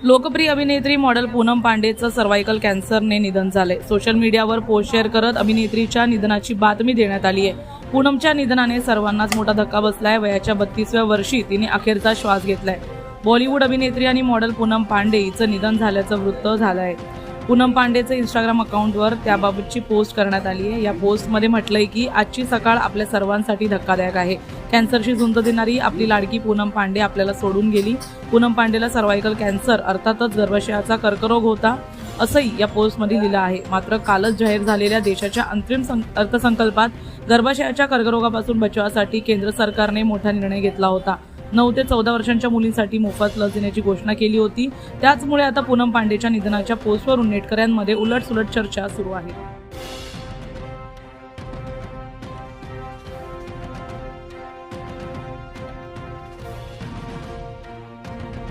लोकप्रिय अभिनेत्री model Poonam पांडेचं cervical कॅन्सरने निधन झाले। सोशल मीडियावर पोस्ट शेअर करत अभिनेत्रीच्या निधनाची बातमी देण्यात आली आहे। पूनमच्या निधनाने सर्वांनाच मोठा धक्का बसलाय। वयाच्या 32व्या वर्षी तिने अखेरचा श्वास घेतलाय। बॉलिवूड अभिनेत्री आणि मॉडेल पूनम पांडे हिचं निधन झाल्याचं वृत्त झालं आहे। पूनम पांडेचे इंस्टाग्राम अकाउंटवर त्याबाबतची पोस्ट करण्यात आली आहे। या पोस्टमध्ये म्हटलंय की आजची सकाळ आपल्या सर्वांसाठी धक्कादायक आहे। कॅन्सरशी झुंज देणारी आपली लाडकी पूनम पांडे आपल्याला सोडून गेली। पूनम पांडेला सर्व्हायकल कॅन्सर अर्थातच गर्भाशयाचा कर्करोग होता असंही या पोस्टमध्ये लिहिलं आहे। मात्र कालच जाहीर झालेल्या देशाच्या अंतिम अर्थसंकल्पात गर्भाशयाच्या कर्करोगापासून बचावासाठी केंद्र सरकारने मोठा निर्णय घेतला होता। 9 ते 14 वर्षांच्या मुलींसाठी मोफत लस देण्याची घोषणा केली होती। त्याचमुळे आता पूनम पांडेच्या निधनाच्या पोस्टवरून नेटकऱ्यांमध्ये उलटसुलट चर्चा सुरू आहे।